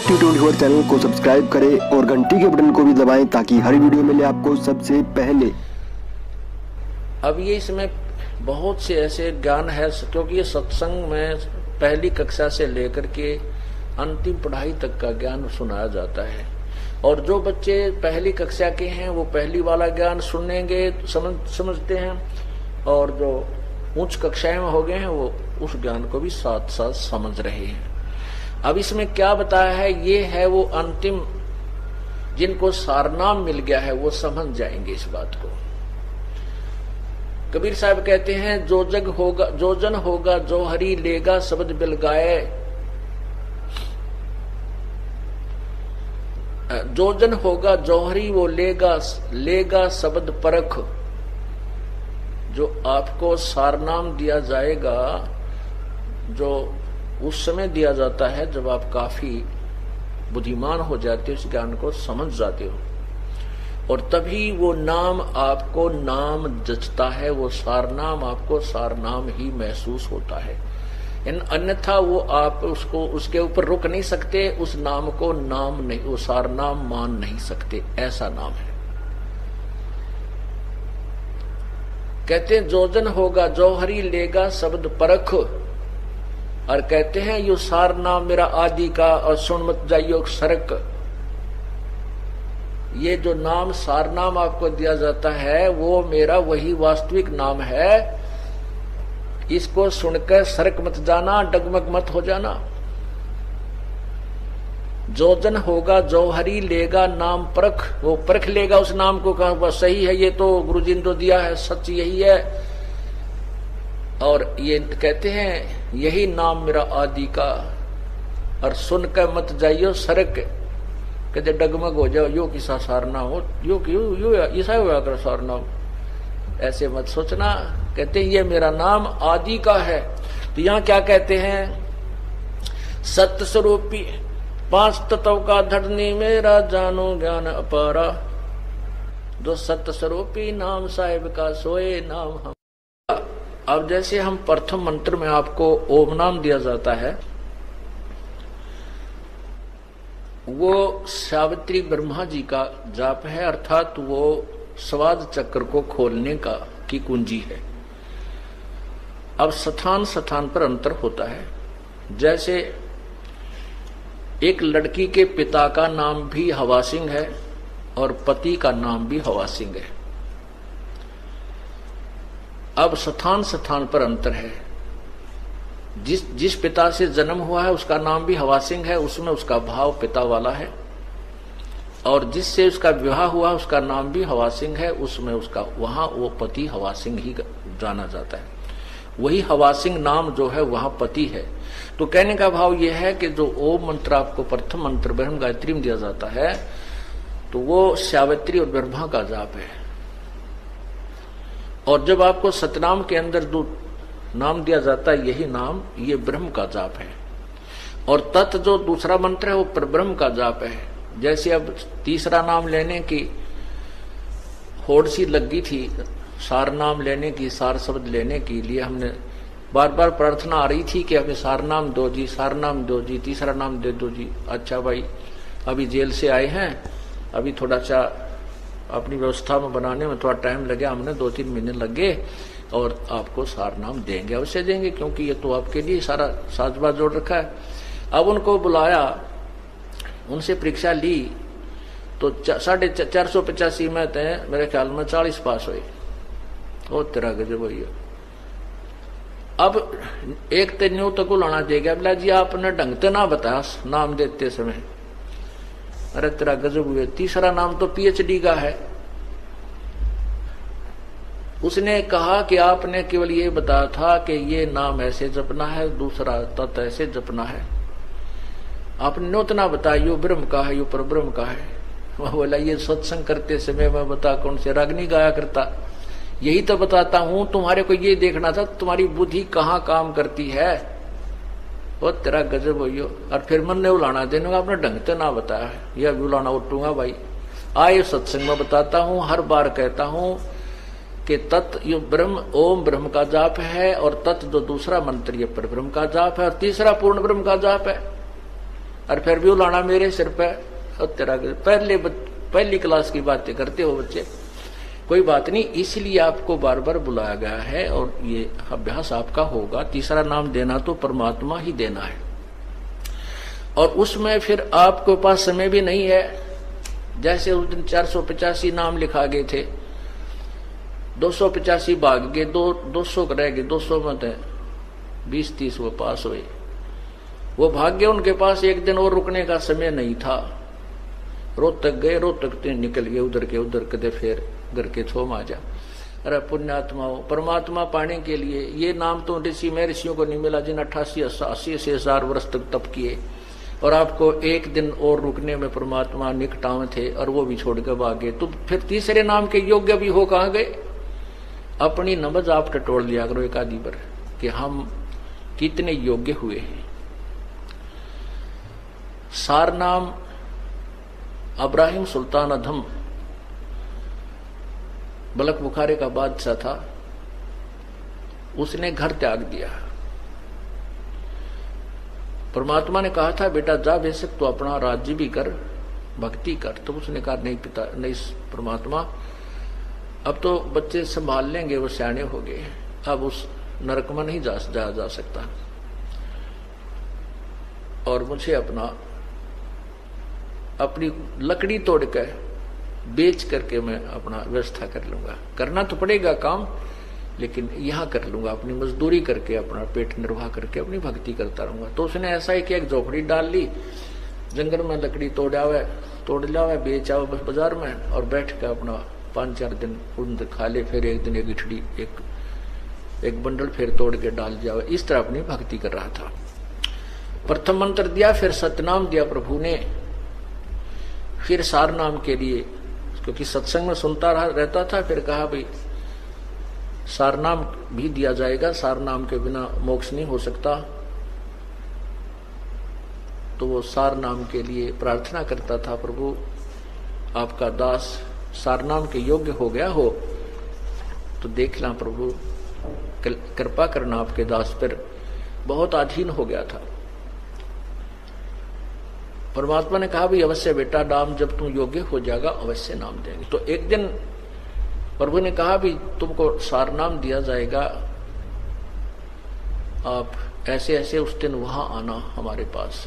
दीपक T24 channel को subscribe करें और घंटी के बटन को भी दबाएं ताकि हर वीडियो मिले आपको सबसे पहले। अब ये इसमें बहुत से ऐसे ज्ञान है, क्योंकि ये सत्संग में पहली कक्षा से लेकर के अंतिम पढ़ाई तक का ज्ञान सुनाया जाता है। और जो बच्चे पहली कक्षा के हैं वो पहली वाला ज्ञान सुनेंगे, समझते हैं, और जो उच्च कक्षाएं में हो गए हैं वो उस ज्ञान को भी साथ साथ समझ रहे हैं। अब इसमें क्या बताया है, ये है वो अंतिम, जिनको सारनाम मिल गया है वो समझ जाएंगे इस बात को। कबीर साहब कहते हैं, जो जग होगा जो जन होगा जो हरि लेगा शब्द बिल गाए, जो जन होगा जो हरि वो लेगा शब्द परख। जो आपको सारनाम दिया जाएगा, जो उस समय दिया जाता है जब आप काफी बुद्धिमान हो जाते हो, इस ज्ञान को समझ जाते हो, और तभी वो नाम आपको नाम जचता है, वो सारनाम आपको सारनाम ही महसूस होता है। अन्यथा वो आप उसको उसके ऊपर रुक नहीं सकते, उस नाम को नाम नहीं, वो सारनाम मान नहीं सकते, ऐसा नाम है। कहते हैं जो जन होगा जो हरि लेगा शब्द परख, और कहते हैं यो सार नाम मेरा आदि का और सुन मत जाइयो सरक। ये जो नाम सार नाम आपको दिया जाता है वो मेरा वही वास्तविक नाम है, इसको सुनकर सरक मत जाना, डगमग मत हो जाना। जो जन होगा जो हरि लेगा नाम परख, वो परख लेगा उस नाम को, कहा वह सही है, ये तो गुरुजी ने तो दिया है, सच यही है। और ये कहते हैं यही नाम मेरा आदि का, और सुनकर मत जाइयो सरक, कहते डगमग हो जाओ, यो किसा सारना हो, यो ऐसा हुआ कर सारना, ऐसे मत सोचना। कहते हैं ये मेरा नाम आदि का है। तो यहाँ क्या कहते हैं, सत्य स्वरूपी पांच तत्व का धरनी मेरा जानो ज्ञान अपारा, जो सत्य स्वरूपी नाम साहिब का सोए नाम हम। अब जैसे हम प्रथम मंत्र में आपको ओम नाम दिया जाता है, वो सावित्री ब्रह्मा जी का जाप है, अर्थात वो स्वाद चक्र को खोलने की कुंजी है। अब स्थान स्थान पर अंतर होता है। जैसे एक लड़की के पिता का नाम भी हवा सिंह है और पति का नाम भी हवा सिंह है। अब स्थान स्थान पर अंतर है। जिस पिता से जन्म हुआ है उसका नाम भी हवा सिंह है, उसमें उसका भाव पिता वाला है, और जिससे उसका विवाह हुआ उसका नाम भी हवा सिंह है, उसमें उसका वहां वो पति हवा सिंह ही जाना जाता है। वही हवा सिंह नाम जो है वहां पति है। तो कहने का भाव यह है कि जो ओम मंत्र आपको प्रथम मंत्र ब्रह्म गायत्री में दिया जाता है, तो वो सावित्री और ब्रह्मा का जाप है। और जब आपको सतनाम के अंदर जो नाम दिया जाता है, यही नाम ये ब्रह्म का जाप है। और तत् जो दूसरा मंत्र है वो परब्रह्म का जाप है। जैसे अब तीसरा नाम लेने की होड़ सी लगी थी, सार नाम लेने की, सार शब्द लेने के लिए हमने बार बार प्रार्थना आ रही थी कि हमें सार नाम दो जी, सार नाम दो जी, तीसरा नाम दे दो जी। अच्छा भाई, अभी जेल से आए हैं, अभी थोड़ा सा अपनी व्यवस्था में बनाने में थोड़ा टाइम लगे, हमने 2-3 महीने लगे, और आपको सार नाम देंगे, अवश्य देंगे, क्योंकि ये तो आपके लिए सारा साजबाज जोड़ रखा है। अब उनको बुलाया, उनसे परीक्षा ली, तो 485 में थे, मेरे ख्याल में 40 पास हुए। ओ तेरा गजब हुई। अब एक तो न्यू तक लाना चाहिए, बोला जी आपने ढंग से ना बताया नाम देते समय, अरे तेरा गजब हुए। तीसरा नाम तो पीएचडी का है। उसने कहा कि आपने केवल ये बताया था कि ये नाम ऐसे जपना है, दूसरा तत्व ऐसे जपना है, आपने नोतना बताया यो ब्रह्म का है, यो परब्रह्म का है। वह बोला ये सत्संग करते समय मैं बता कौन से रागनी गाया करता, यही तो बताता हूं, तुम्हारे को ये देखना था तुम्हारी बुद्धि कहाँ काम करती है। वो तेरा गजब हो। और फिर मन ने उलाना देने, आपने ढंग से ना बताया है, यह भी उलाना उठूंगा भाई। आए सत्संग में बताता हूं, हर बार कहता हूं कि तत् यो ब्रह्म ओम ब्रह्म का जाप है, और तत् जो दूसरा मंत्र ये परब्रह्म का जाप है, और तीसरा पूर्ण ब्रह्म का जाप है। और फिर भी उलाना मेरे सिर पे। और तेरा पहली क्लास की बातें करते हो बच्चे, कोई बात नहीं, इसलिए आपको बार बार बुलाया गया है और ये अभ्यास आपका होगा। तीसरा नाम देना तो परमात्मा ही देना है, और उसमें फिर आपके पास समय भी नहीं है। जैसे उस दिन 485 नाम लिखा गए थे, 285 भाग गए, 200 रह गए, 200 में 20-30 वो पास हुए, वो भाग गए। उनके पास एक दिन और रुकने का समय नहीं था। रोहतक गए, रोहतक निकल गए उधर के उधर, कदे फिर घर के थोम आ जा। अरे पुण्यात्माओं, परमात्मा पाने के लिए ये नाम तो ऋषि में ऋषियों को नहीं मिला जिन 88 से 1000 वर्ष तक तप किए, और आपको एक दिन और रुकने में परमात्मा निकटाव थे और वो भी छोड़ के भागे। तो फिर तीसरे नाम के योग्य भी हो कहाँ गए? अपनी नमज आप टटोल लिया करो एक आदि पर कि हम कितने योग्य हुए हैं। सार नाम अब्राहिम सुल्तान अधम बलक बुखारे का बादशाह था, उसने घर त्याग दिया। परमात्मा ने कहा था बेटा जा बेशक तो अपना राज्य भी कर, भक्ति कर। तो उसने कहा नहीं पिता, नहीं परमात्मा, अब तो बच्चे संभाल लेंगे, वो सियाने हो गए, अब उस नरक में नहीं जा सकता, और मुझे अपनी लकड़ी तोड़ कर बेच करके मैं अपना व्यवस्था कर लूंगा। करना तो पड़ेगा काम, लेकिन यहाँ कर लूंगा, अपनी मजदूरी करके अपना पेट निर्वाह करके अपनी भक्ति करता रहूंगा। तो उसने ऐसा ही कि एक झोपड़ी डाल ली, जंगल में लकड़ी तोड़ लावे बेच आओ बस बाजार में, और बैठ कर अपना 5-4 दिन उन खा ले, फिर एक दिन एक इठड़ी एक बंडल फिर तोड़ के डाल जावे। इस तरह अपनी भक्ति कर रहा था। प्रथम मंत्र दिया, फिर सतनाम दिया प्रभु ने, फिर सार नाम के लिए, क्योंकि सत्संग में सुनता रहता था, फिर कहा भाई सार नाम भी दिया जाएगा, सार नाम के बिना मोक्ष नहीं हो सकता। तो वो सार नाम के लिए प्रार्थना करता था, प्रभु आपका दास सार नाम के योग्य हो गया हो तो देख ला प्रभु, कृपा करना आपके दास पर, बहुत अधीन हो गया था। परमात्मा ने कहा भी अवश्य बेटा, नाम जब तुम योग्य हो जाएगा अवश्य नाम देंगे। तो एक दिन प्रभु ने कहा भी तुमको सार नाम दिया जाएगा, आप ऐसे ऐसे उस दिन वहां आना हमारे पास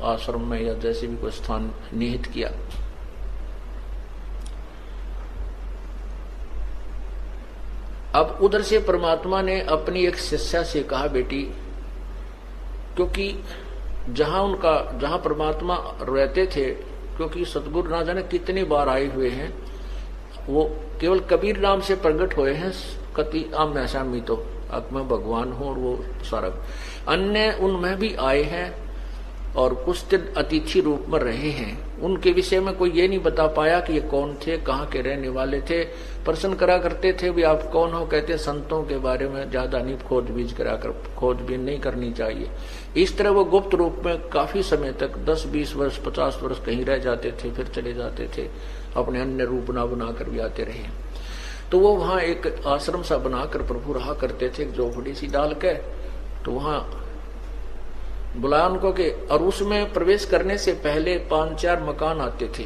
आश्रम में, या जैसे भी कोई स्थान निहित किया। अब उधर से परमात्मा ने अपनी एक शिष्या से कहा बेटी, क्योंकि जहां परमात्मा रहते थे, क्योंकि सतगुरु ना जाने कितनी बार आए हुए हैं, वो केवल कबीर नाम से प्रकट हुए हैं। कति आम्या सामी तो अब मैं भगवान हूं, और वो सारा अन्य उनमें भी आए हैं, और कुछ दिन अतिथि रूप में रहे हैं। उनके विषय में कोई ये नहीं बता पाया कि ये कौन थे, कहाँ के रहने वाले थे। प्रश्न करा करते थे भी आप कौन हो, कहते संतों के बारे में ज्यादा नहीं खोजबीन नहीं करनी चाहिए। इस तरह वो गुप्त रूप में काफी समय तक 10-20 वर्ष 50 वर्ष कहीं रह जाते थे, फिर चले जाते थे, अपने अन्य रूप बना कर भी आते रहे। तो वो वहां एक आश्रम सा बनाकर प्रभु रहा करते थे, एक झोपड़ी सी डाल के। तो वहां बुलाया उनको के, और उसमें प्रवेश करने से पहले 5-4 मकान आते थे,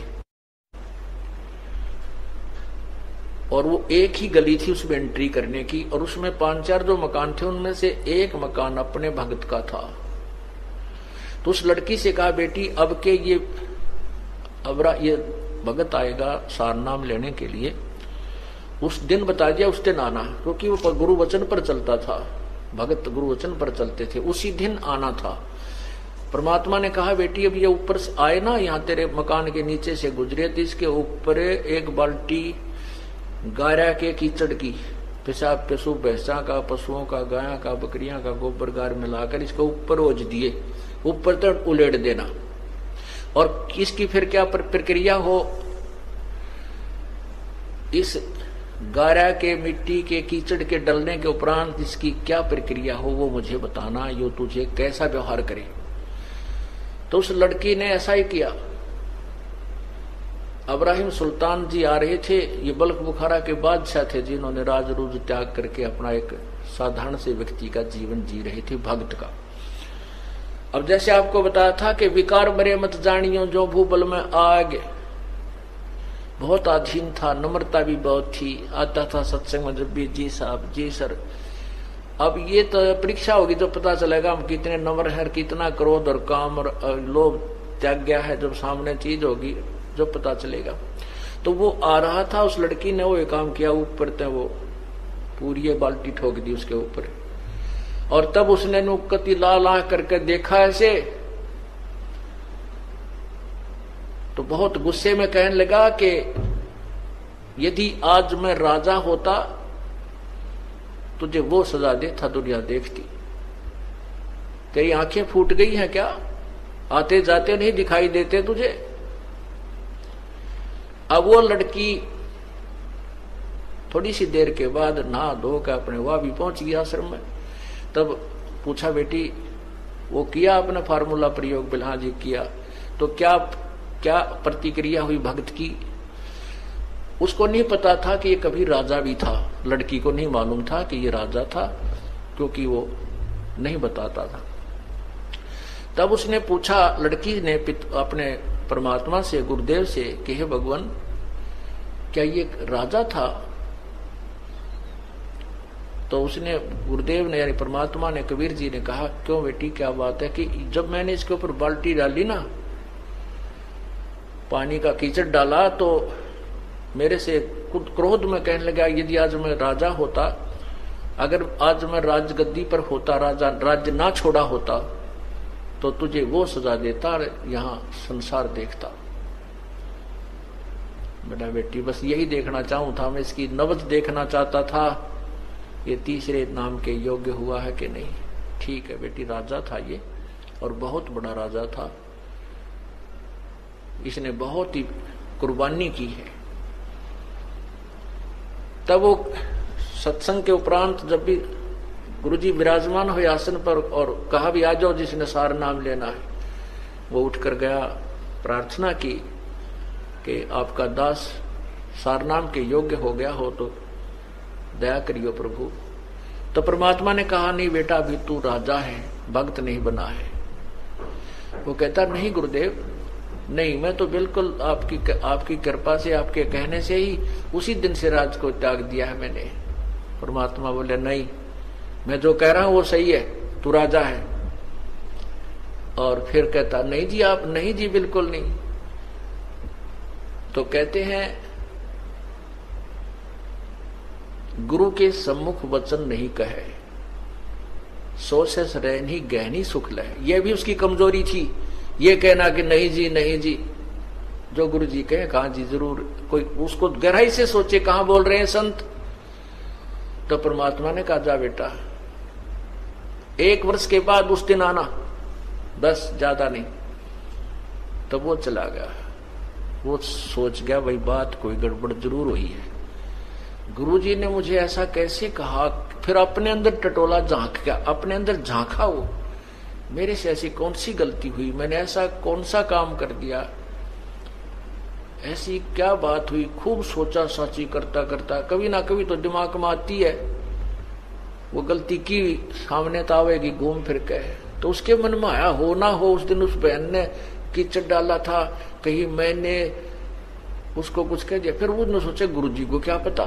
और वो एक ही गली थी उसमें एंट्री करने की, और उसमें 5-4 जो मकान थे उनमें से एक मकान अपने भगत का था। तो उस लड़की से कहा बेटी अब के ये भगत आएगा सार नाम लेने के लिए, उस दिन बता दिया, उस दिन आना, क्योंकि वो गुरु वचन पर चलता था, भगत गुरु वचन पर चलते थे, उसी दिन आना था। परमात्मा ने कहा बेटी अब ये ऊपर से आए ना, यहाँ तेरे मकान के नीचे से गुजरे, तो इसके ऊपर एक बाल्टी गारा के कीचड़ की, पेशाब पशु भैंसा का, पशुओं का, गाया का, बकरियां का गोबर गार मिलाकर इसके ऊपर ओझ दिए, ऊपर तक उलेट देना। और इसकी फिर क्या प्रक्रिया हो, इस गारा के मिट्टी के कीचड़ के डलने के उपरांत इसकी क्या प्रक्रिया हो वो मुझे बताना, यो तुझे कैसा व्यवहार करे। तो उस लड़की ने ऐसा ही किया। अब्राहिम सुल्तान जी आ रहे थे, ये बल्ख बुखारा के बादशाह थे जिन्होंने राज रूज त्याग करके अपना एक साधारण से व्यक्ति का जीवन जी रहे थे, भक्त का। अब जैसे आपको बताया था कि विकार मरे मत जानियो जो भूबल में आग, बहुत अधीन था, नम्रता भी बहुत थी, आता था सत्संग में जब भी जी साहब जी सर। अब ये तो परीक्षा होगी जो पता चलेगा हम कितने नम्र हैं, कितना क्रोध और काम और लोभ त्याग गया है, जब सामने चीज होगी जो पता चलेगा। तो वो आ रहा था, उस लड़की ने वो एक काम किया, ऊपर ते वो पूरी बाल्टी ठोक दी उसके ऊपर, और तब उसने नुकती ला ला करके देखा ऐसे, तो बहुत गुस्से में कहने लगा कि यदि आज मैं राजा होता तुझे वो सजा देता दुनिया देखती, तेरी आंखें फूट गई हैं क्या, आते जाते नहीं दिखाई देते तुझे। अब वो लड़की थोड़ी सी देर के बाद नहा धो कर अपने वहां भी पहुंच गया आश्रम में। तब पूछा बेटी वो किया अपना फार्मूला प्रयोग? बिल्हा जी किया। तो क्या क्या प्रतिक्रिया हुई भक्त की? उसको नहीं पता था कि ये कभी राजा भी था, लड़की को नहीं मालूम था कि ये राजा था, क्योंकि वो नहीं बताता था। तब उसने पूछा, लड़की ने अपने परमात्मा से, गुरुदेव से कि हे भगवान क्या ये राजा था? तो उसने, गुरुदेव ने यानी परमात्मा ने, कबीर जी ने कहा, क्यों बेटी क्या बात है? कि जब मैंने इसके ऊपर बाल्टी डाली ना, पानी का कीचड़ डाला, तो मेरे से खुद क्रोध में कहने लगा यदि आज मैं राजा होता, अगर आज मैं राजगद्दी पर होता, राजा राज्य ना छोड़ा होता, तो तुझे वो सजा देता और यहां संसार देखता। बेटा बेटी बस यही देखना चाहूं था मैं, इसकी नब्ज देखना चाहता था, ये तीसरे नाम के योग्य हुआ है कि नहीं। ठीक है बेटी, राजा था ये, और बहुत बड़ा राजा था, इसने बहुत ही कुर्बानी की है। तब वो सत्संग के उपरांत जब भी गुरुजी विराजमान हुए आसन पर और कहा भी आ जाओ जिसने सार नाम लेना है, वो उठकर गया, प्रार्थना की कि आपका दास सार नाम के योग्य हो गया हो तो दया करियो प्रभु। तो परमात्मा ने कहा, नहीं बेटा अभी तू राजा है, भक्त नहीं बना है। वो कहता, नहीं गुरुदेव नहीं, मैं तो बिल्कुल आपकी कृपा से, आपके कहने से ही उसी दिन से राज को त्याग दिया है मैंने। परमात्मा बोले, नहीं मैं जो कह रहा हूं वो सही है, तू राजा है। और फिर कहता, नहीं जी आप, नहीं जी बिल्कुल नहीं। तो कहते हैं गुरु के सम्मुख वचन नहीं कहे, सो से रहनी गहनी सुख लय। यह भी उसकी कमजोरी थी, ये कहना कि नहीं जी नहीं जी, जो गुरु जी कहे कहा जी जरूर, कोई उसको गहराई से सोचे कहां बोल रहे हैं संत। तो परमात्मा ने कहा, जा बेटा 1 वर्ष के बाद उस दिन आना, बस ज्यादा नहीं। तब वो चला गया। वो सोच गया भाई बात कोई गड़बड़ जरूर हुई है, गुरुजी ने मुझे ऐसा कैसे कहा। फिर अपने अंदर टटोला झांक गया, अपने अंदर झांका, वो मेरे से ऐसी कौन सी गलती हुई, मैंने ऐसा कौन सा काम कर दिया, ऐसी क्या बात हुई। खूब सोचा साची करता करता, कभी ना कभी तो दिमाग में आती है वो गलती की, सामने तो आवेगी घूम फिर के। तो उसके मन में आया, हो ना हो उस दिन उस बहन ने कीचड़ डाला था, कहीं मैंने उसको कुछ कह दिया। फिर वो सोचे गुरुजी को क्या पता,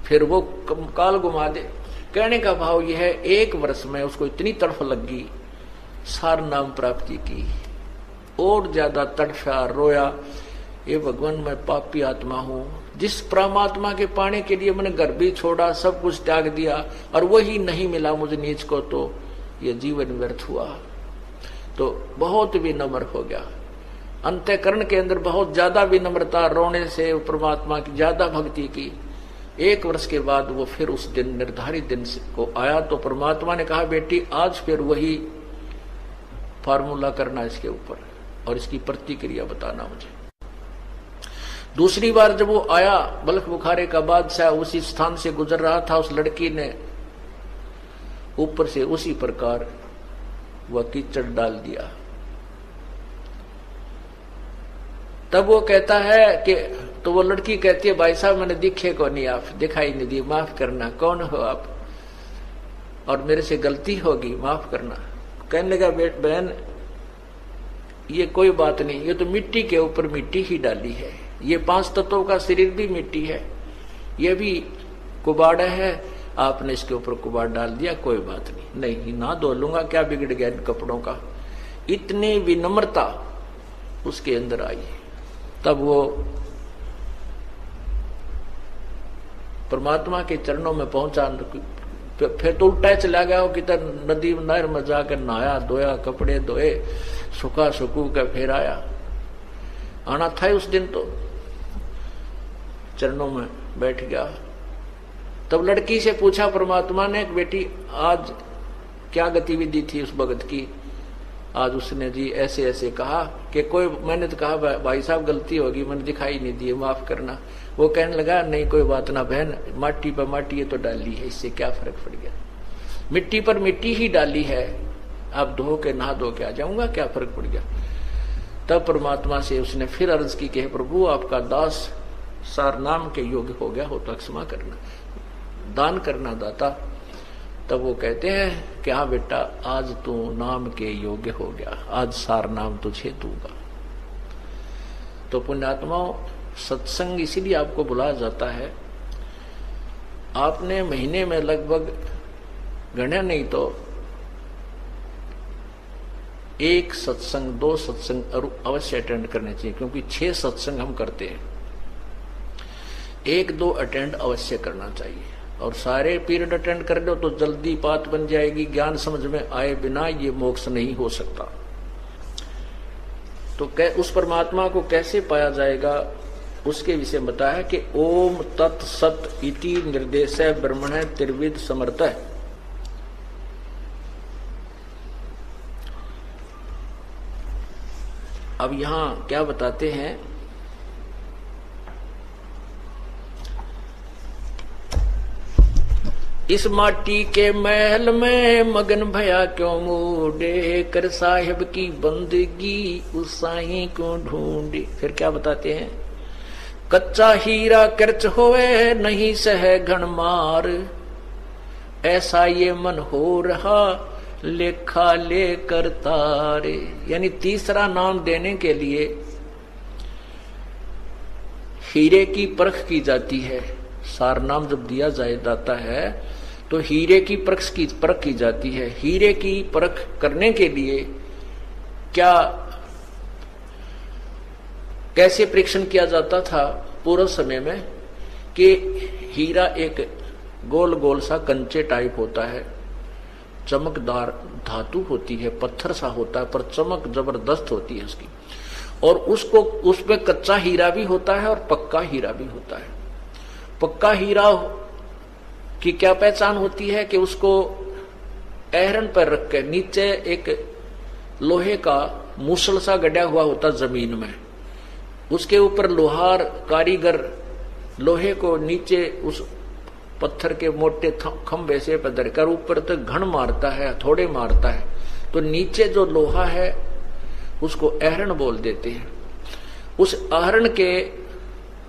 फिर वो काल घुमा दे। कहने का भाव यह है, 1 वर्ष में उसको इतनी तड़फ लगी सार नाम प्राप्ति की, और ज्यादा तड़फा, रोया, ये भगवान मैं पापी आत्मा हूं, जिस परमात्मा के पाने के लिए मैंने घर भी छोड़ा, सब कुछ त्याग दिया, और वही नहीं मिला मुझे नीच को, तो ये जीवन व्यर्थ हुआ। तो बहुत विनम्र हो गया, अंतःकरण के अंदर बहुत ज्यादा विनम्रता, रोने से परमात्मा की ज्यादा भक्ति की। 1 वर्ष के बाद वो फिर उस दिन निर्धारित दिन को आया, तो परमात्मा ने कहा, बेटी आज फिर वही फार्मूला करना इसके ऊपर, और इसकी प्रतिक्रिया बताना मुझे। दूसरी बार जब वो आया, बल्ख बुखारे का बादशाह उसी स्थान से गुजर रहा था, उस लड़की ने ऊपर से उसी प्रकार वह कीचड़ डाल दिया। तब वो कहता है कि, तो वो लड़की कहती है, भाई साहब मैंने दिखे को नहीं, आप दिखाई नहीं दी, माफ करना, कौन हो आप, और मेरे से गलती होगी, माफ करना। कहने लगा, बहन ये कोई बात नहीं, ये तो मिट्टी के ऊपर मिट्टी ही डाली है। ये 5 तत्वों का शरीर भी मिट्टी है, ये भी कुबाड़ है, आपने इसके ऊपर कुबाड़ डाल दिया, कोई बात नहीं ना धो लूंगा, क्या बिगड़ गया इन कपड़ों का। इतनी विनम्रता उसके अंदर आई, तब वो परमात्मा के चरणों में पहुंचा। फिर तो उल्टा चला गया, किधर नदी नहर में जाकर नहाया धोया, कपड़े धोए, सुखा सुकू का फिर आया। आना था उस दिन तो चरणों में बैठ गया। तब लड़की से पूछा परमात्मा ने, बेटी आज क्या गतिविधि थी उस भगत की। आज उसने जी ऐसे ऐसे कहा कि कोई, मैंने तो कहा भाई साहब गलती होगी, मैंने दिखाई नहीं दी, माफ करना। वो कहने लगा नहीं कोई बात ना बहन, माटी पर माटी ये तो डाली है, इससे क्या फर्क पड़ गया, मिट्टी पर मिट्टी ही डाली है, अब धो के नहा धो के आ जाऊंगा, क्या फर्क पड़ गया। तब परमात्मा से उसने फिर अर्ज की कि प्रभु आपका दास सार नाम के योग्य हो गया हो तो क्षमा करना, दान करना दाता। तब वो कहते हैं कि हाँ बेटा आज तू नाम के योग्य हो गया, आज सार नाम तुझे दूंगा। तो पुण्यात्माओं, सत्संग इसीलिए आपको बुलाया जाता है। आपने महीने में लगभग गणना नहीं तो 1 सत्संग 2 सत्संग अवश्य अटेंड करने चाहिए, क्योंकि 6 सत्संग हम करते हैं, 1-2 अटेंड अवश्य करना चाहिए। और सारे पीरियड अटेंड कर लो तो जल्दी बात बन जाएगी, ज्ञान समझ में आए बिना ये मोक्ष नहीं हो सकता। तो उस परमात्मा को कैसे पाया जाएगा उसके विषय बताया कि ओम तत् सत इति निर्देशः ब्रह्मण त्रिविध समर्थ। अब यहां क्या बताते हैं, इस माटी के महल में मगन भया क्यों मूडे, कर साहिब की बंदगी उस साईं को ढूंढे। फिर क्या बताते हैं, कच्चा हीरा कर्च होवे नहीं सह घन मार, ऐसा ये मन हो रहा लेखा लेकर तारे। यानी तीसरा नाम देने के लिए हीरे की परख की जाती है। सार नाम जब दिया जाता है तो हीरे की परख की जाती है। हीरे की परख करने के लिए क्या कैसे परीक्षण किया जाता था पूर्व समय में, कि हीरा एक गोल गोल सा कंचे टाइप होता है, चमकदार धातु होती है, पत्थर सा होता है, पर चमक जबरदस्त होती है उसकी। और उसको उसमें कच्चा हीरा भी होता है और पक्का हीरा भी होता है। पक्का हीरा की क्या पहचान होती है कि उसको एहरन पर रख के नीचे एक लोहे का मूसल सा गड़ा हुआ होता जमीन में, उसके ऊपर लोहार कारीगर लोहे को नीचे उस पत्थर के मोटे खंभे से पधर कर ऊपर तक घण मारता है, थोड़े मारता है, तो नीचे जो लोहा है उसको एहरन बोल देते हैं। उस आहरण के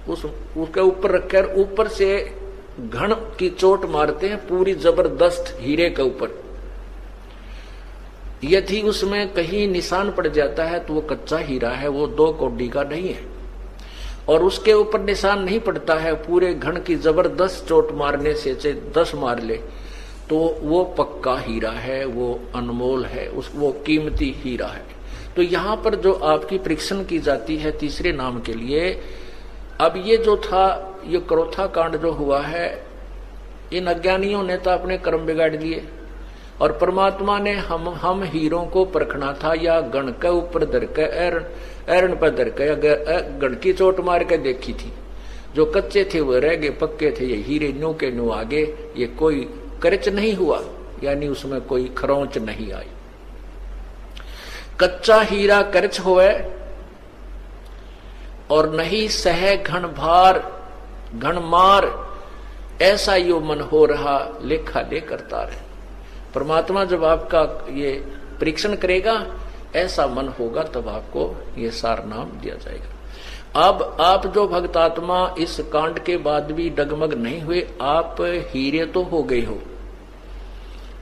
उसके ऊपर रखकर ऊपर से घण की चोट मारते हैं पूरी जबरदस्त हीरे के ऊपर। यदि उसमें कहीं निशान पड़ जाता है तो वो कच्चा हीरा है, वो 2 कौड़ी का नहीं है। और उसके ऊपर निशान नहीं पड़ता है, पूरे घण की जबरदस्त चोट मारने से 10 मार ले तो वो पक्का हीरा है, वो अनमोल है, वो कीमती हीरा है। तो यहाँ पर जो आपकी परीक्षण की जाती है तीसरे नाम के लिए, अब ये जो था ये क्रोथा कांड जो हुआ है, इन अज्ञानियों ने तो अपने कर्म बिगाड़ दिए और परमात्मा ने हम हीरों को परखना था या गण के ऊपर धर के एरन पर धर के गण की चोट मार के देखी थी। जो कच्चे थे वो रह गए, पक्के थे ये हीरे न्यू के न्यू आगे, ये कोई करच नहीं हुआ, यानी उसमें कोई खरोंच नहीं आई। कच्चा हीरा करच होवे और नहीं सह घन भार घन मार, ऐसा यो मन हो रहा लेखा ले करता रहे। परमात्मा जब आपका ये परीक्षण करेगा ऐसा मन होगा तब आपको ये सार नाम दिया जाएगा। अब आप जो भक्तात्मा इस कांड के बाद भी डगमग नहीं हुए, आप हीरे तो हो गए हो,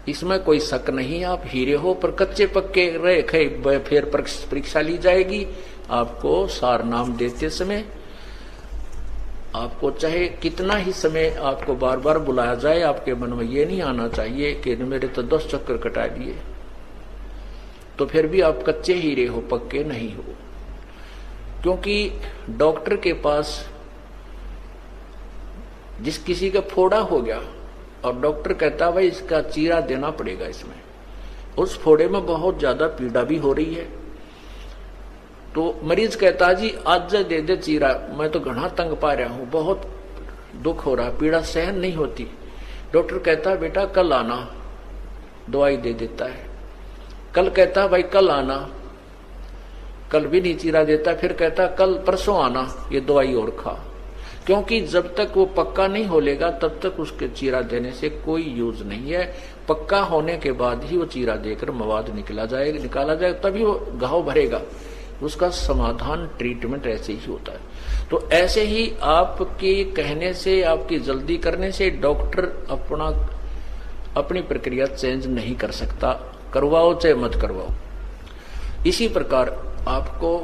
इसमें कोई शक नहीं, आप हीरे हो, पर कच्चे पक्के रहे फिर परीक्षा ली जाएगी। आपको सार नाम देते समय आपको चाहे कितना ही समय आपको बार बार बुलाया जाए, आपके मन में ये नहीं आना चाहिए कि मेरे तो 10 चक्कर कटा दिए, तो फिर भी आप कच्चे हीरे हो, पक्के नहीं हो। क्योंकि डॉक्टर के पास जिस किसी का फोड़ा हो गया और डॉक्टर कहता भाई इसका चीरा देना पड़ेगा, इसमें उस फोड़े में बहुत ज्यादा पीड़ा भी हो रही है, तो मरीज कहता जी आज दे दे चीरा, मैं तो घना तंग पा रहा हूं, बहुत दुख हो रहा, पीड़ा सहन नहीं होती। डॉक्टर कहता बेटा कल आना, दवाई दे देता है। कल कहता भाई कल आना, कल भी नहीं चीरा देता, फिर कहता कल परसों आना, ये दवाई और खा। क्योंकि जब तक वो पक्का नहीं हो लेगा तब तक उसके चीरा देने से कोई यूज नहीं है। पक्का होने के बाद ही वो चीरा देकर मवाद निकाला जाएगा, तभी वो घाव भरेगा। उसका समाधान ट्रीटमेंट ऐसे ही होता है। तो ऐसे ही आपके कहने से, आपकी जल्दी करने से डॉक्टर अपनी प्रक्रिया चेंज नहीं कर सकता, करवाओ चाहे मत करवाओ। इसी प्रकार आपको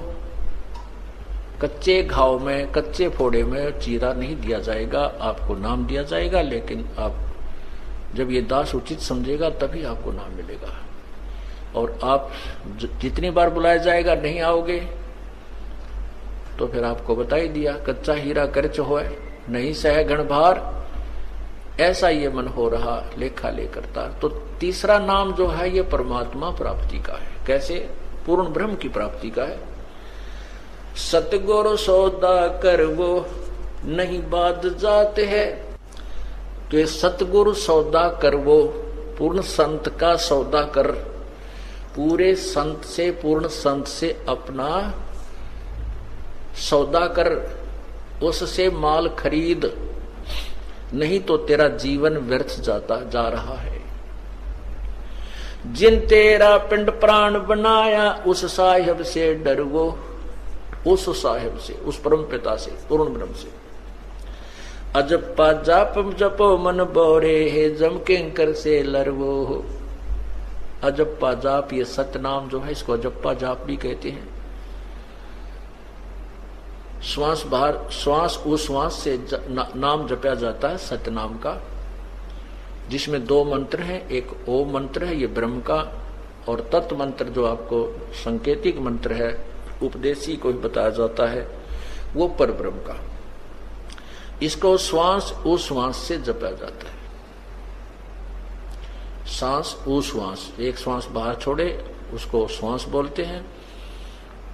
कच्चे घाव में, कच्चे फोड़े में चीरा नहीं दिया जाएगा, आपको नाम दिया जाएगा। लेकिन आप जब ये दास उचित समझेगा तभी आपको नाम मिलेगा। और आप जितनी बार बुलाया जाएगा नहीं आओगे तो फिर आपको बता ही दिया, कच्चा हीरा कर्च होए नहीं सह घन भार, ऐसा ये मन हो रहा लेखा लेकर। तो तीसरा नाम जो है ये परमात्मा प्राप्ति का है। कैसे? पूर्ण ब्रह्म की प्राप्ति का है। सतगुरु सौदा कर वो नहीं बाध जाते है। तो ये सतगुरु सौदा कर वो, पूर्ण संत का सौदा कर, पूरे संत से, पूर्ण संत से अपना सौदा कर, उससे माल खरीद, नहीं तो तेरा जीवन व्यर्थ जाता जा रहा है। जिन तेरा पिंड प्राण बनाया उस साहिब से डर वो, उस साहिब से, उस परम पिता से, पूर्ण ब्रह्म से। अजप्पा जाप जपो मन बोरे है, जम किंकर से लरवो। अजप्पा जाप, ये सतनाम जो है इसको अजप्पा जाप भी कहते हैं। श्वास बाहर, श्वास उश्वास से नाम जपया जाता है सतनाम का, जिसमें 2 मंत्र हैं। एक ओम मंत्र है ये ब्रह्म का, और तत्व मंत्र जो आपको संकेतिक मंत्र है, उपदेशी को बताया जाता है, वो पर ब्रह्म का। इसको श्वास उश्वास से जपया जाता है। सांस उश्वास, एक श्वास बाहर छोड़े उसको श्वास बोलते हैं,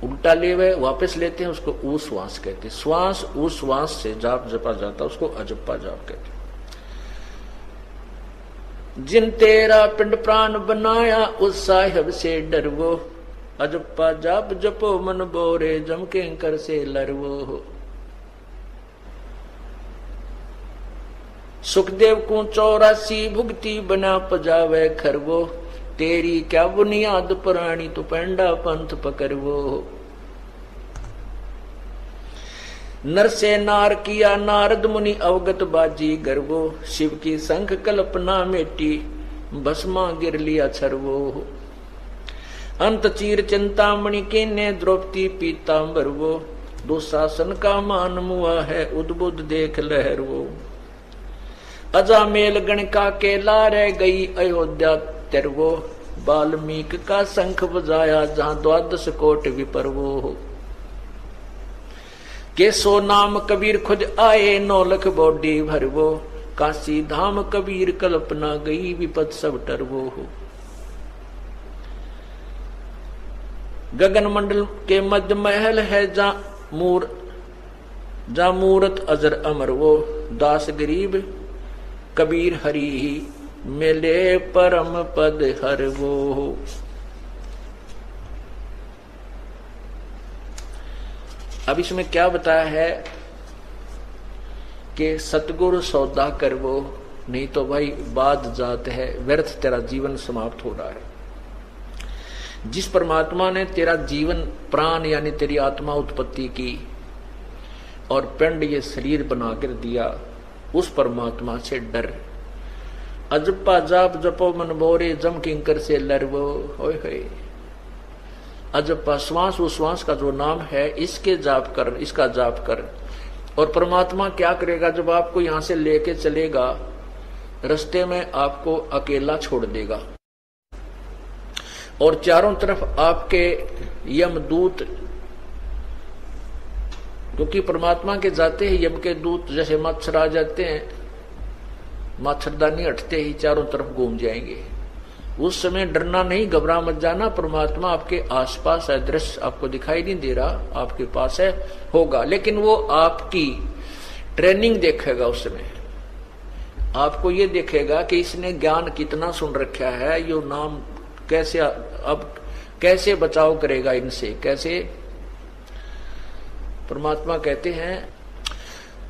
उल्टा ले हुए वापस लेते हैं उसको उश्वास कहते हैं। श्वास उश्वास से जाप जपा जाता है, उसको अजप्पा जाप कहते हैं। जिन तेरा पिंड प्राण बनाया उस साहिब से डरवो, अजप्पा जाप जपो मन बोरे, जम किंकर से लरवो। सुखदेव को 84 भुगती बना पजावे खरवो, तेरी क्या बुनियाद पुरानी तो पेंडा पंथ पकड़वो। नर से नार किया नारद मुनि अवगत बाजी गर्वो, शिव की संख कल्पना मेटी भस्मा गिर लिया छरवो। अंत चीर चिंतामणि के ने द्रौपदी पीतांबर वो, दुशासन का मान मुआ है उद्बुद्ध देख लहर वो। अजामेल गणका के लारे गई अयोध्या तेरवो, वाल्मीकि का शंख बजाया जहां 12 कोट विपरवो। केसो नाम कबीर खुद आए 9 लाख बॉडी भरवो, काशी धाम कबीर कल्पना गई विपद सब टरवो। गगन मंडल के मध्य महल है जा मूरत अजर अमर वो, दास गरीब कबीर हरि ही मिले परम पद हर वो। अब इसमें क्या बताया है कि सतगुरु सौदा कर वो, नहीं तो भाई बाद जात है, व्यर्थ तेरा जीवन समाप्त हो रहा है। जिस परमात्मा ने तेरा जीवन प्राण यानी तेरी आत्मा उत्पत्ति की और पिंड ये शरीर बनाकर दिया, उस परमात्मा से डर। अजप्पा जाप जपो मन बोरे जम किंकर से लरवो होय होय। अजप्पा श्वास उश्वास का जो नाम है इसके जाप कर, इसका जाप कर। और परमात्मा क्या करेगा, जब आपको यहां से लेके चलेगा रास्ते में आपको अकेला छोड़ देगा और चारों तरफ आपके यमदूत, क्योंकि परमात्मा के जाते ही यम के दूत जैसे मच्छर आ जाते हैं, मच्छरदानी हटते ही चारों तरफ घूम जाएंगे। उस समय डरना नहीं, घबरा मत जाना, परमात्मा आपके आसपास है, दृश्य आपको दिखाई नहीं दे रहा, आपके पास है, होगा, लेकिन वो आपकी ट्रेनिंग देखेगा। उस समय आपको ये देखेगा कि इसने ज्ञान कितना सुन रखा है, यो नाम कैसे, अब कैसे बचाव करेगा इनसे, कैसे। परमात्मा कहते हैं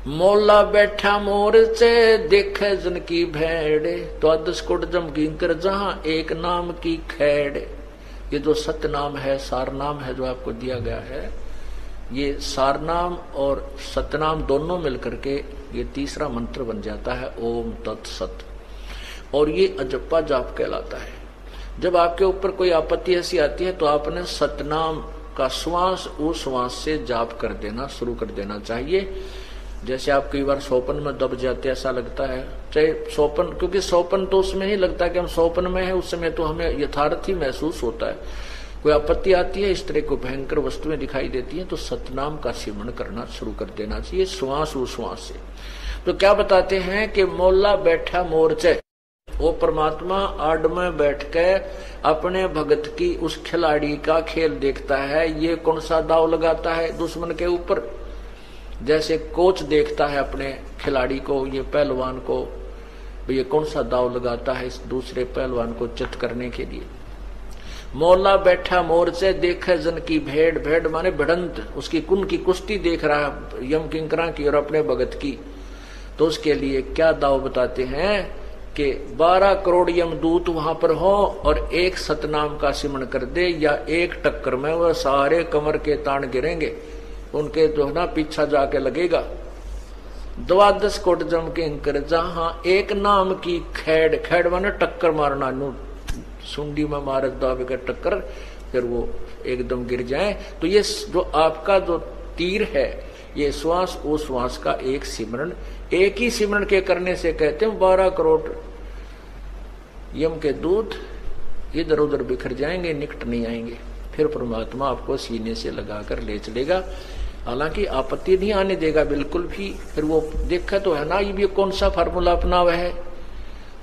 मोला बैठा मोर से देखे जन की भेड़, तो अदस्कुट जम किंकर जहां एक नाम की खैड़। ये जो सत्य नाम है, सार नाम है जो आपको दिया गया है, ये सार नाम और सतनाम दोनों मिलकर के ये तीसरा मंत्र बन जाता है ओम तत्सत। और ये अजप्पा जाप कहलाता है। जब आपके ऊपर कोई आपत्ति ऐसी आती है तो आपने सतनाम का श्वास उस श्वास से जाप कर देना शुरू कर देना चाहिए। जैसे आप कई बार सोपन में दब जाते ऐसा लगता है, चाहे सोपन, क्योंकि सोपन तो उसमें ही लगता है कि हम सोपन में हैं, उस समय तो हमें यथार्थ ही महसूस होता है। कोई आपत्ति आती है, इस तरह को भयंकर वस्तुएं दिखाई देती हैं, तो सतनाम का सिमरण करना शुरू कर देना चाहिए श्वास उस श्वास से। तो क्या बताते हैं कि मोला बैठा मोर्चे, वो परमात्मा आड़ में बैठ के अपने भगत की उस खिलाड़ी का खेल देखता है, ये कौन सा दाव लगाता है दुश्मन के ऊपर। जैसे कोच देखता है अपने खिलाड़ी को, ये पहलवान को, ये कौन सा दाव लगाता है इस दूसरे पहलवान को चित करने के लिए। मोला बैठा मोर्चे देखे जन की भेड़, भेड़ माने भिड़ंत, उसकी कुन की कुश्ती देख रहा है यम किंकरा की और अपने भगत की। तो उसके लिए क्या दाव बताते हैं कि 12 करोड़ यमदूत वहां पर हो और एक सतनाम का सिमरण कर दे, या एक टक्कर में वह सारे कमर के तान गिरेंगे, उनके जो है ना पीछा जाके लगेगा। 12 कोट जम के इंकर जहां एक नाम की खैड़, खैड़ माने टक्कर मारना, सुंडी में मारे दावे का टक्कर, फिर वो एकदम गिर जाए। तो ये जो आपका जो तीर है, ये श्वास उस श्वास का एक सिमरण, एक ही सिमरण के करने से कहते हैं 12 करोड़ यम के दूत इधर उधर बिखर जाएंगे, निकट नहीं आएंगे। फिर परमात्मा आपको सीने से लगाकर ले चलेगा, हालांकि आपत्ति नहीं आने देगा बिल्कुल भी। फिर वो देखा तो है ना, ये भी कौन सा फार्मूला अपना हुआ है,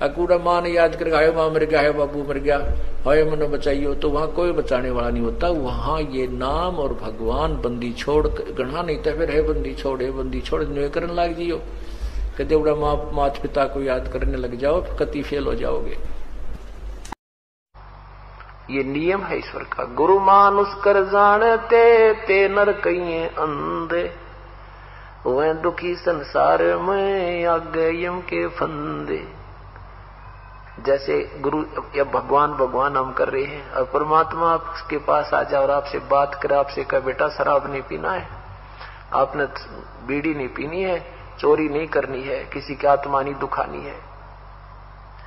अकूड़ा मां ने याद कर आयो मां मर गया है, बाबू मर गया, हाय मन बचाइयो, तो वहां कोई बचाने वाला नहीं होता। वहां ये नाम और भगवान बंदी छोड़ गढ़ा नहीं था, फिर है बंदी छोड़ न्यू करने लग जियो, कहते उड़ा माता पिता को याद करने लग जाओ, कति फेल हो जाओगे। ये नियम है ईश्वर का। गुरु मानुष कर जानते ते नर कहिए अंधे, वह दुखी संसार में आगे यम के फंदे। जैसे गुरु या भगवान भगवान हम कर रहे हैं और परमात्मा आपके पास आ जाए और आपसे बात करे, आपसे कहे बेटा शराब नहीं पीना है, आपने बीड़ी नहीं पीनी है, चोरी नहीं करनी है, किसी की आत्मा नहीं दुखानी है,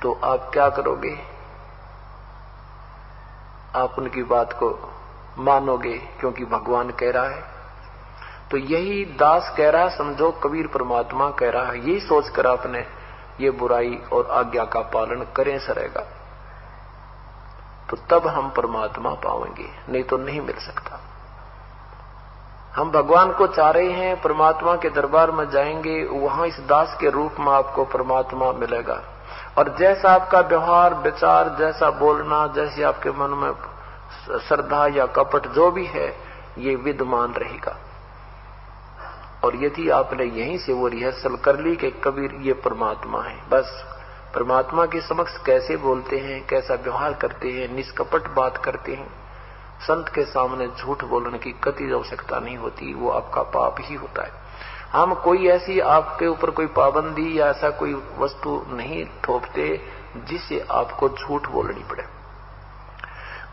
तो आप क्या करोगे? आप उनकी बात को मानोगे क्योंकि भगवान कह रहा है। तो यही दास कह रहा है, समझो कबीर परमात्मा कह रहा है, यही सोचकर आपने ये बुराई और आज्ञा का पालन करें सरेगा, तो तब हम परमात्मा पाएंगे, नहीं तो नहीं मिल सकता। हम भगवान को चाह रहे हैं, परमात्मा के दरबार में जाएंगे, वहां इस दास के रूप में आपको परमात्मा मिलेगा। और जैसा आपका व्यवहार विचार, जैसा बोलना, जैसे आपके मन में श्रद्धा या कपट जो भी है, ये विद्यमान रहेगा। और यदि आपने यहीं से वो रिहर्सल कर ली कि कबीर ये परमात्मा है, बस परमात्मा के समक्ष कैसे बोलते हैं, कैसा व्यवहार करते हैं, निष्कपट बात करते हैं, संत के सामने झूठ बोलने की कति आवश्यकता नहीं होती, वो आपका पाप ही होता है। हम कोई ऐसी आपके ऊपर कोई पाबंदी या ऐसा कोई वस्तु नहीं थोपते जिससे आपको झूठ बोलनी पड़े,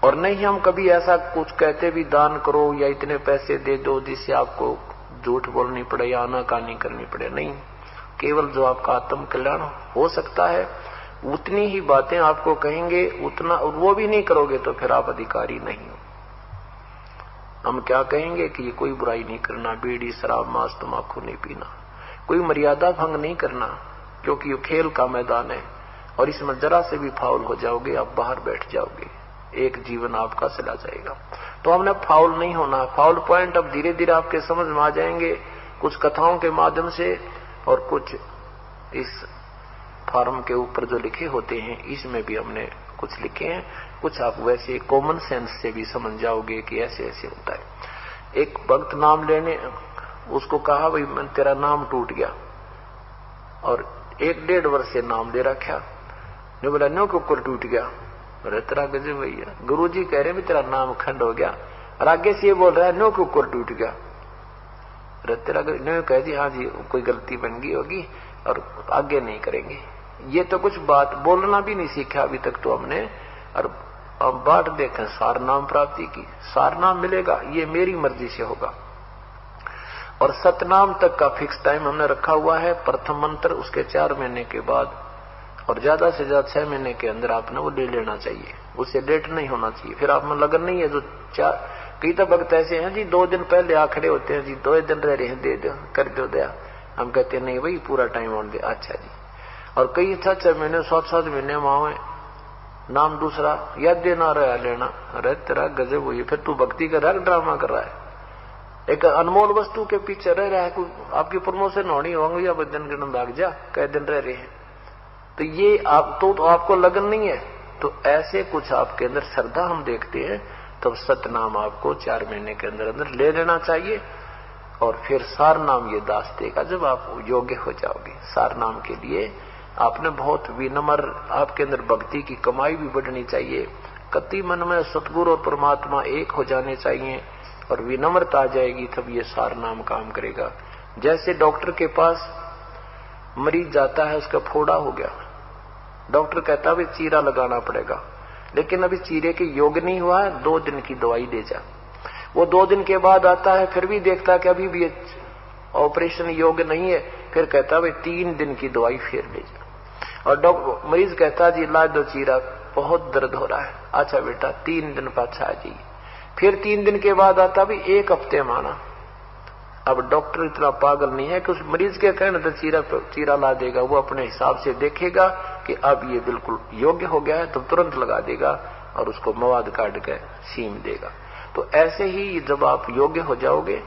और नहीं हम कभी ऐसा कुछ कहते भी दान करो या इतने पैसे दे दो जिससे आपको झूठ बोलनी पड़े या आनाकानी करनी पड़े। नहीं, केवल जो आपका आत्म कल्याण हो सकता है उतनी ही बातें आपको कहेंगे, उतना वो भी नहीं करोगे तो फिर आप अधिकारी नहीं हो। हम क्या कहेंगे कि ये कोई बुराई नहीं करना, बीड़ी शराब मांस तम्बाकू नहीं पीना, कोई मर्यादा भंग नहीं करना, क्योंकि ये खेल का मैदान है और इसमें जरा से भी फाउल हो जाओगे आप बाहर बैठ जाओगे, एक जीवन आपका चला जाएगा। तो हमने फाउल नहीं होना। फाउल पॉइंट अब धीरे धीरे आपके समझ में आ जाएंगे, कुछ कथाओं के माध्यम से और कुछ इस फार्म के ऊपर जो लिखे होते हैं इसमें भी हमने कुछ लिखे हैं, कुछ आप वैसे कॉमन सेंस से भी समझ जाओगे कि ऐसे ऐसे होता है। एक भक्त नाम लेने, उसको कहा भाई मैं तेरा नाम टूट गया, और 1-1.5 वर्ष से नाम ले रखा। ने बोला नो के ऊपर टूट गया, अरे तेरा गजब भैया, गुरु जी कह रहे भी तेरा नाम खंड हो गया, और आगे से ये बोल रहा है नो के ऊपर टूट गया, अरे तेरा नो कह दी हाँ जी कोई गलती बन गई होगी और आगे नहीं करेंगे। ये तो कुछ बात बोलना भी नहीं सीखा अभी तक तो हमने, और अब बात देखें सार नाम प्राप्ति की, सार नाम मिलेगा ये मेरी मर्जी से होगा। और सतनाम तक का फिक्स टाइम हमने रखा हुआ है, प्रथम मंत्र उसके 4 महीने के बाद और ज्यादा से ज्यादा 6 महीने के अंदर आपने वो ले लेना चाहिए, उससे लेट नहीं होना चाहिए। फिर आप में लगन नहीं है जो कई तो भक्त ऐसे हैं जी 2 दिन पहले आ खड़े होते हैं जी, 2 दिन रह रहे हैं दे दो कर दो दया, हम कहते हैं नहीं भाई पूरा टाइम ऑन दे, अच्छा जी। और कई 6-6 महीने 7-7 महीने वहां नाम दूसरा याद देना रहा लेना, अरे तेरा गजब हुई, फिर तू भक्ति कर रहा है ड्रामा कर रहा है, एक अनमोल वस्तु के पीछे रह रहा है, कोई आपकी प्रमोशन होनी होंगी या दिन गिन भाग जा, कई दिन रह रहे हैं, तो ये आप तो आपको लगन नहीं है। तो ऐसे कुछ आपके अंदर श्रद्धा हम देखते हैं, तब सतनाम आपको 4 महीने के अंदर अंदर ले लेना चाहिए। और फिर सार नाम ये दास देगा जब आप योग्य हो जाओगे। सार नाम के लिए आपने बहुत विनम्र, आपके अंदर भक्ति की कमाई भी बढ़नी चाहिए, कति मन में सतगुरु और परमात्मा एक हो जाने चाहिए और विनम्रता आ जाएगी, तब ये सार नाम काम करेगा। जैसे डॉक्टर के पास मरीज जाता है, उसका फोड़ा हो गया, डॉक्टर कहता है चीरा लगाना पड़ेगा, लेकिन अभी चीरे के योग्य नहीं हुआ है, 2 दिन की दवाई दे जा। वो 2 दिन के बाद आता है, फिर भी देखता है कि अभी भी ऑपरेशन योग्य नहीं है, फिर कहता है 3 दिन की दवाई फिर ले जा। और डॉक्टर मरीज कहता है जी ला दो चीरा, बहुत दर्द हो रहा है, अच्छा बेटा 3 दिन पाछा आ जाइए। फिर 3 दिन के बाद आता भी 1 हफ्ते माना। अब डॉक्टर इतना पागल नहीं है कि उस मरीज के कहने तो चीरा ला देगा, वो अपने हिसाब से देखेगा कि अब ये बिल्कुल योग्य हो गया है तो तुरंत लगा देगा और उसको मवाद काट के सीम देगा। तो ऐसे ही जब आप योग्य हो जाओगे,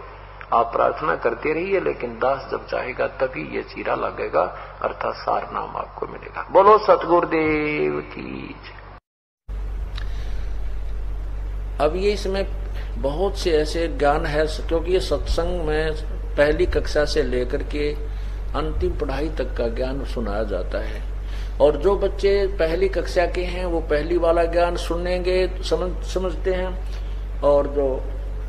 आप प्रार्थना करते रहिए, लेकिन दास जब चाहेगा तभी ये चीरा लगेगा, अर्थात सार नाम आपको मिलेगा। बोलो सतगुरुदेव की। अब ये इसमें बहुत से ऐसे ज्ञान है, क्योंकि ये सत्संग में पहली कक्षा से लेकर के अंतिम पढ़ाई तक का ज्ञान सुनाया जाता है, और जो बच्चे पहली कक्षा के हैं वो पहली वाला ज्ञान सुनेंगे, समझते हैं, और जो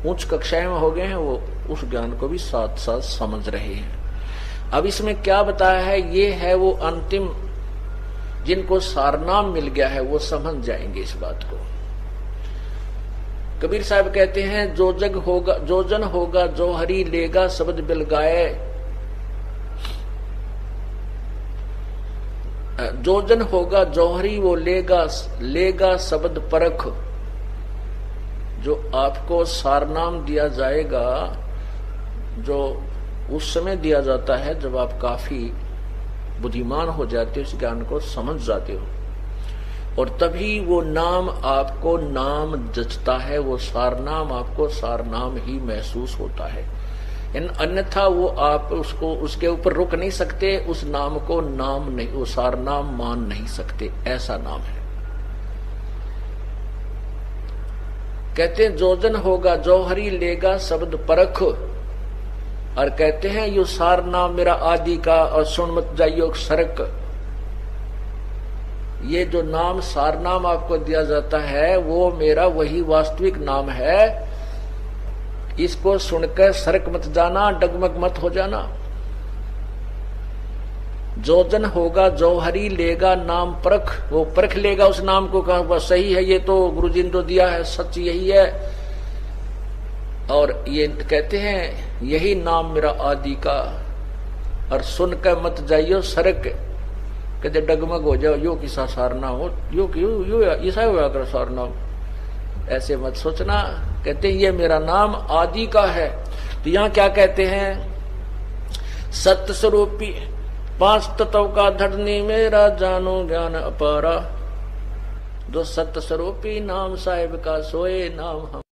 उच्च कक्षाएं में हो गए हैं वो उस ज्ञान को भी साथ साथ समझ रहे हैं। अब इसमें क्या बताया है, ये है वो अंतिम, जिनको सारनाम मिल गया है वो समझ जाएंगे इस बात को। कबीर साहब कहते हैं जो जग होगा जो जन होगा जो हरि लेगा शब्द बिल गाए, जो जन होगा जो हरि वो लेगा शब्द परख। जो आपको सारनाम दिया जाएगा, जो उस समय दिया जाता है जब आप काफी बुद्धिमान हो जाते हो, इस ज्ञान को समझ जाते हो, और तभी वो नाम आपको नाम जचता है, वो सारनाम आपको सारनाम ही महसूस होता है। अन्यथा वो आप उसको उसके ऊपर रुक नहीं सकते, उस नाम को नाम नहीं, वो सारनाम मान नहीं सकते, ऐसा नाम है। कहते हैं जो जन होगा जो हरि लेगा शब्द परख, और कहते हैं यो सार नाम मेरा आदि का और सुन मत जाइयो सरक। ये जो नाम सार नाम आपको दिया जाता है वो मेरा वही वास्तविक नाम है, इसको सुनकर सरक मत जाना, डगमग मत हो जाना। जो जन होगा जो हरि लेगा नाम परख, वो परख लेगा उस नाम को, कहा वह सही है, ये तो गुरु जी ने तो दिया है, सच यही है। और ये कहते हैं यही नाम मेरा आदि का, और सुनकर मत जाइयो सरक। कहते डगमग हो जाओ, यो किसा सारना हो, यो ऐसा हुआ कर सारना, ऐसे मत सोचना। कहते ये मेरा नाम आदि का है। तो यहाँ क्या कहते हैं, सत्य स्वरूपी 5 तत्व का धरनी मेरा, जानो ज्ञान अपारा। जो सत्य स्वरूपी नाम साहिब का, सोए नाम हम